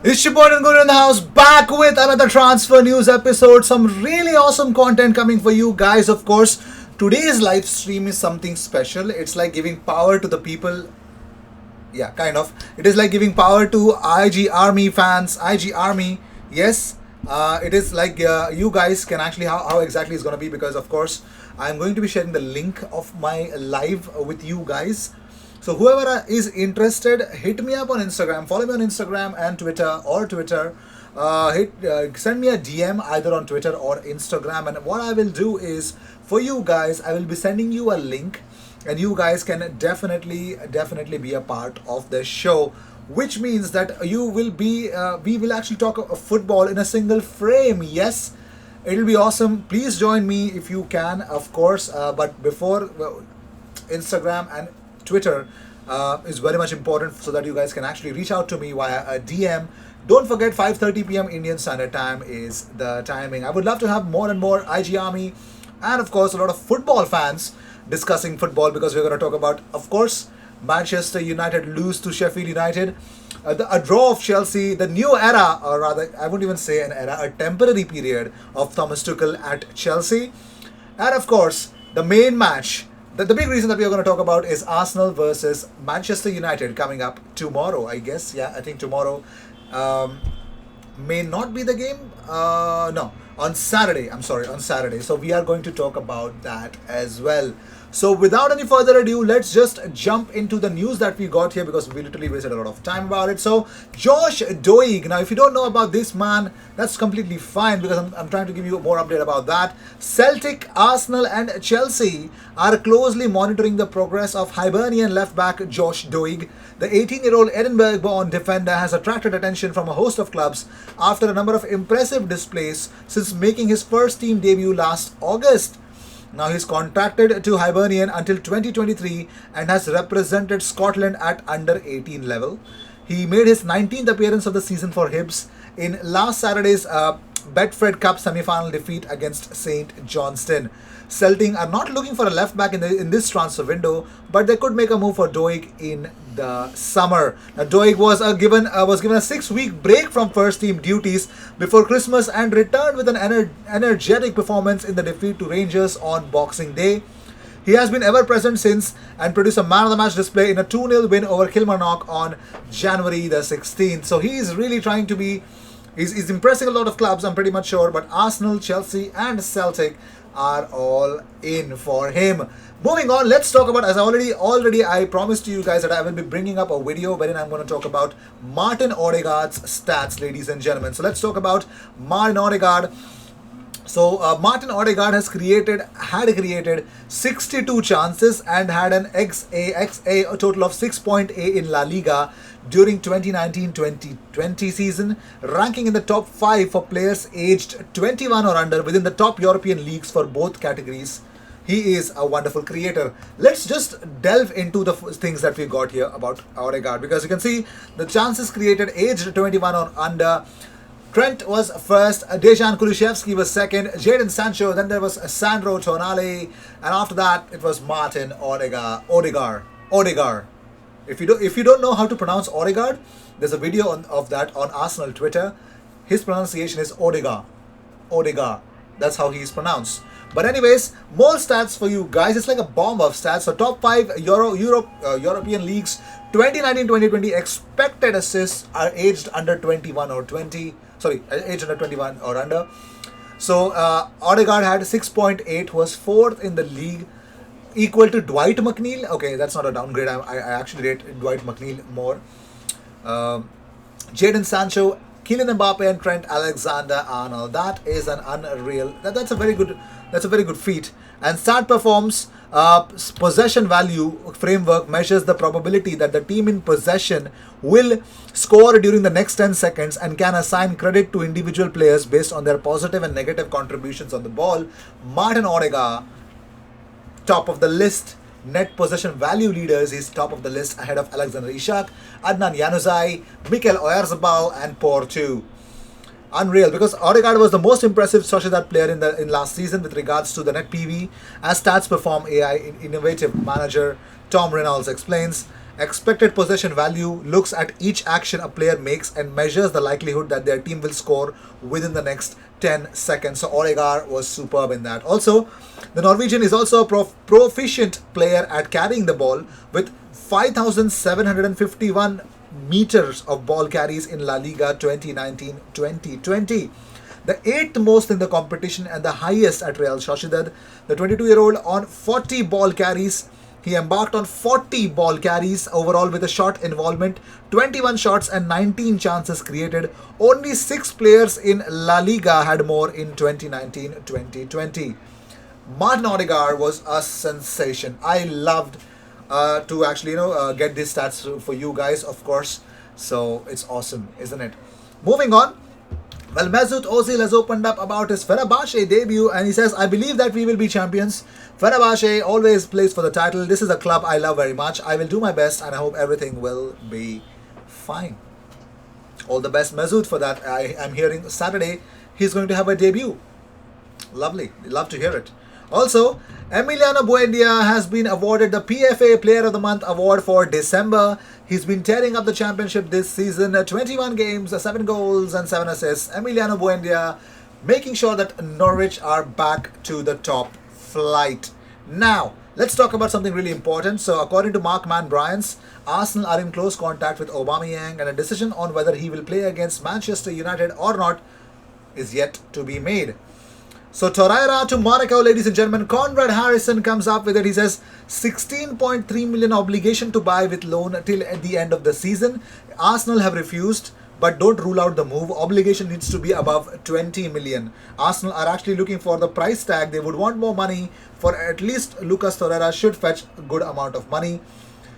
It's your boy Guru in the house, back with another transfer news episode. Some really awesome content coming for you guys, of course. Today's live stream is something special. It's like giving power to the people. Yeah, kind of. It is like giving power to IG Army fans. IG Army, yes. It is like you guys can actually how exactly it's going to be, because of course I'm going to be sharing the link of my live with you guys. So whoever is interested, hit me up on Instagram. Follow me on Instagram and Twitter, or Twitter. Send me a DM either on Twitter or Instagram. And what I will do is, for you guys, I will be sending you a link, and you guys can definitely be a part of the show. Which means that you will be, we will actually talk of football in a single frame. Yes, it'll be awesome. Please join me if you can, of course. But before, Instagram and Twitter is very much important, so that you guys can actually reach out to me via a DM. Don't forget, 5:30 p.m. Indian Standard Time is the timing. I would love to have more and more IG Army and, of course, a lot of football fans discussing football, because we're going to talk about, of course, Manchester United lose to Sheffield United, a draw of Chelsea, the new era, or rather, I wouldn't even say an era, a temporary period of Thomas Tuchel at Chelsea, and of course, the main match. The big reason that we are going to talk about is Arsenal versus Manchester United coming up tomorrow, I guess. Yeah, I think tomorrow um, may not be the game. No, on Saturday. I'm sorry, on Saturday. So we are going to talk about that as well. So without any further ado, let's just jump into the news that we got here, because we literally wasted a lot of time about it. So Josh Doig. Now, if you don't know about this man, that's completely fine, because I'm trying to give you more update about that. Celtic, Arsenal, and Chelsea are closely monitoring the progress of Hibernian left back Josh Doig. The 18-year-old Edinburgh-born defender has attracted attention from a host of clubs after a number of impressive displays since making his first team debut last August. Now he's contracted to Hibernian until 2023 and has represented Scotland at under 18 level. He made his 19th appearance of the season for Hibs in last Saturday's Betfred Cup semi-final defeat against St Johnstone. Celtic are not looking for a left back in this transfer window, but they could make a move for Doig in the summer. Now, Doig was given a 6-week break from first team duties before Christmas and returned with an energetic performance in the defeat to Rangers on Boxing Day. He has been ever present since and produced a man of the match display in a 2-0 win over Kilmarnock on January the 16th. So he is really trying to be, he's impressing a lot of clubs, I'm pretty much sure, but Arsenal, Chelsea, and Celtic are all in for him. Moving on, let's talk about, as I already I promised to you guys that I will be bringing up a video wherein I'm going to talk about Martin Odegaard's stats, ladies and gentlemen. So let's talk about Martin Odegaard. So Martin Odegaard had created 62 chances and had an XA, a total of 6.8 in La Liga during 2019-2020 season, ranking in the top 5 for players aged 21 or under within the top European leagues for both categories. He is a wonderful creator. Let's just delve into the things that we got here about Odegaard, because you can see the chances created aged 21 or under. Trent was first, Dejan Kulusevski was second, Jadon Sancho, then there was Sandro Tonali, and after that it was Martin Odegaard. If you don't know how to pronounce Odegaard, there's a video of that on Arsenal Twitter. His pronunciation is Odegaard. That's how he's pronounced. But anyways, more stats for you guys. It's like a bomb of stats. So top 5 European leagues 2019-2020 expected assists are aged under 21 or 20. Sorry, aged under 21 or under. So Odegaard had 6.8, was 4th in the league, equal to Dwight McNeil. Okay, that's not a downgrade. I actually rate Dwight McNeil more. Jadon Sancho, Kylian Mbappe, and Trent Alexander-Arnold. That is an unreal. That's a very good. That's a very good feat. And Stat Performs possession value framework measures the probability that the team in possession will score during the next 10 seconds and can assign credit to individual players based on their positive and negative contributions on the ball. Martin Odegaard, top of the list. Net possession value leaders is top of the list, ahead of Alexander Isak, Adnan Januzaj, Mikel Oyarzabal, and Porto. Unreal, because Odegaard was the most impressive Sociedad player in last season with regards to the net PV, as Stats Perform AI innovative manager Tom Reynolds explains. expected possession value, looks at each action a player makes and measures the likelihood that their team will score within the next 10 seconds. So Odegaard was superb in that. Also, the Norwegian is also a proficient player at carrying the ball with 5,751 meters of ball carries in La Liga 2019-2020, the 8th most in the competition and the highest at Real Sociedad. The 22-year-old on 40 ball carries. He embarked on 40 ball carries overall with a shot involvement, 21 shots and 19 chances created. Only 6 players in La Liga had more in 2019-2020. Martin Odegaard was a sensation. I loved to actually get these stats for you guys, of course. So it's awesome, isn't it? Moving on. Well, Mesut Ozil has opened up about his Fenerbahce debut and he says, I believe that we will be champions. Fenerbahce always plays for the title. This is a club I love very much. I will do my best and I hope everything will be fine. All the best, Mesut, for that. I am hearing Saturday he's going to have a debut. Lovely. Love to hear it. Also, Emiliano Buendia has been awarded the PFA Player of the Month award for December. He's been tearing up the championship this season. 21 games, 7 goals and 7 assists. Emiliano Buendia making sure that Norwich are back to the top flight. Now, let's talk about something really important. So, according to Mark Man Bryans, Arsenal are in close contact with Aubameyang and a decision on whether he will play against Manchester United or not is yet to be made. So Torreira to Monaco, ladies and gentlemen. Conrad Harrison comes up with it. He says 16.3 million obligation to buy with loan till at the end of the season. Arsenal have refused, but don't rule out the move. Obligation needs to be above 20 million. Arsenal are actually looking for the price tag. They would want more money for at least Lucas Torreira should fetch a good amount of money.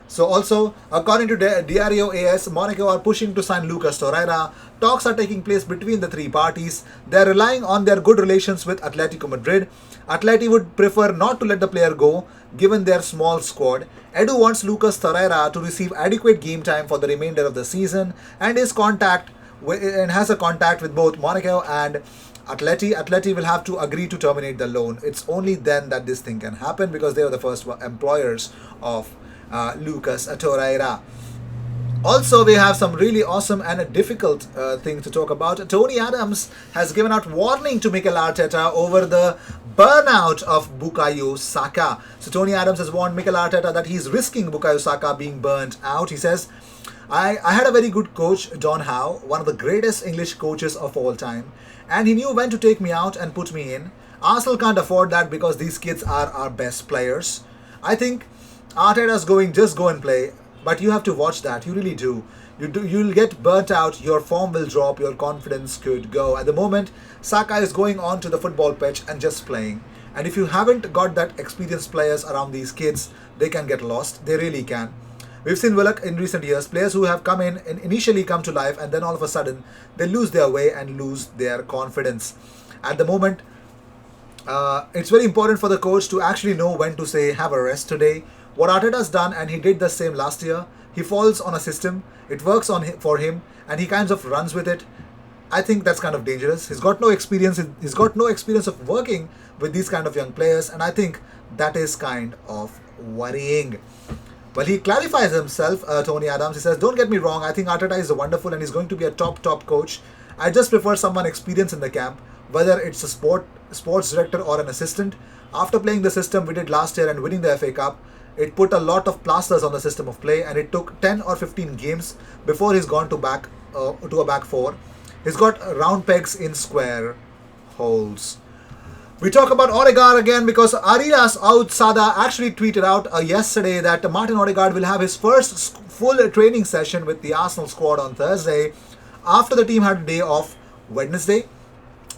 So also, according to Diario AS, Monaco are pushing to sign Lucas Torreira. Talks are taking place between the three parties. They are relying on their good relations with Atletico Madrid. Atleti would prefer not to let the player go, given their small squad. Edu wants Lucas Torreira to receive adequate game time for the remainder of the season and has a contact with both Monaco and Atleti. Atleti will have to agree to terminate the loan. It's only then that this thing can happen because they are the first employers of Lucas Torreira. Also, we have some really awesome and a difficult thing to talk about. Tony Adams has given out warning to Mikel Arteta over the burnout of Bukayo Saka. So Tony Adams has warned Mikel Arteta that he's risking Bukayo Saka being burnt out. He says, I had a very good coach, Don Howe, one of the greatest English coaches of all time, and he knew when to take me out and put me in. Arsenal can't afford that because these kids are our best players. I think Arteta's going, just go and play, but you have to watch that. You really do. You'll get burnt out, your form will drop, your confidence could go. At the moment, Saka is going on to the football pitch and just playing. And if you haven't got that experienced players around these kids, they can get lost. They really can. We've seen Willock in recent years, players who have come in and initially come to life and then all of a sudden they lose their way and lose their confidence. At the moment, it's very important for the coach to actually know when to say, have a rest today. What Arteta's done, and he did the same last year, he falls on a system, it works for him, and he kind of runs with it. I think that's kind of dangerous. He's got no experience of working with these kind of young players, and I think that is kind of worrying. Well, he clarifies himself, Tony Adams. He says, don't get me wrong, I think Arteta is wonderful and he's going to be a top coach. I just prefer someone experienced in the camp, whether it's a sports director or an assistant. After playing the system we did last year and winning the FA Cup, it put a lot of plasters on the system of play, and it took 10 or 15 games before he's gone to a back four. He's got round pegs in square holes. We talk about Odegaard again because Arias Outsada actually tweeted out yesterday that Martin Odegaard will have his first full training session with the Arsenal squad on Thursday after the team had a day off Wednesday.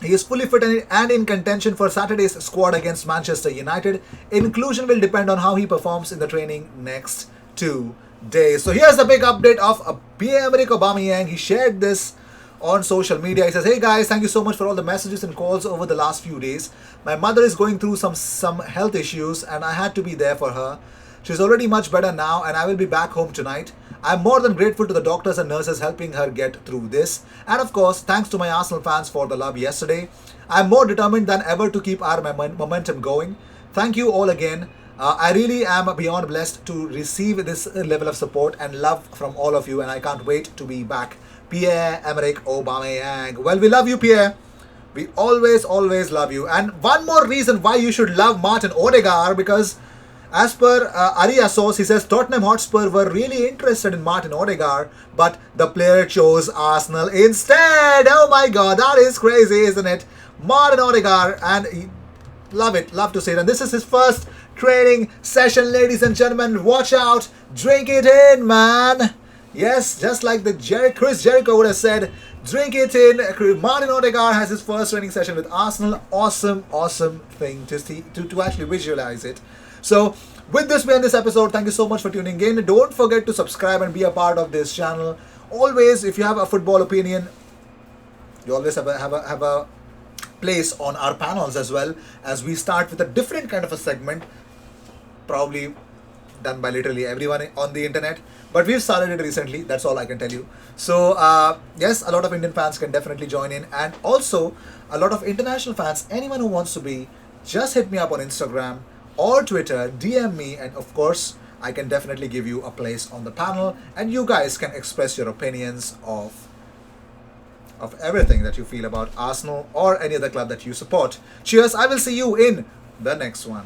He is fully fit and in contention for Saturday's squad against Manchester United. Inclusion will depend on how he performs in the training next 2 days. So here's the big update of Pierre-Emerick Aubameyang. He shared this on social media. He says, hey guys, thank you so much for all the messages and calls over the last few days. My mother is going through some health issues and I had to be there for her. She's already much better now and I will be back home tonight. I'm more than grateful to the doctors and nurses helping her get through this. And of course, thanks to my Arsenal fans for the love yesterday. I'm more determined than ever to keep our momentum going. Thank you all again. I really am beyond blessed to receive this level of support and love from all of you, and I can't wait to be back. Pierre-Emerick Aubameyang. Well, we love you, Pierre. We always, always love you. And one more reason why you should love Martin Odegaard, because as per Aria source, he says Tottenham Hotspur were really interested in Martin Odegaard, but the player chose Arsenal instead. Oh my god, that is crazy, isn't it? Martin Odegaard, and love it, love to see it. And this is his first training session, ladies and gentlemen. Watch out, drink it in, man. Yes, just like the Chris Jericho would have said, drink it in. Martin Odegaard has his first training session with Arsenal. Awesome, awesome thing to see, to actually visualize it. So, with this, we end this episode. Thank you so much for tuning in. Don't forget to subscribe and be a part of this channel. Always, if you have a football opinion, you always have a place on our panels as well, as we start with a different kind of a segment, probably done by literally everyone on the internet, but we've started it recently. That's all I can tell you. So yes, a lot of Indian fans can definitely join in, and also a lot of international fans. Anyone who wants to be, just hit me up on Instagram or Twitter, DM me, and of course I can definitely give you a place on the panel, and you guys can express your opinions of everything that you feel about Arsenal or any other club that you support. Cheers. I will see you in the next one.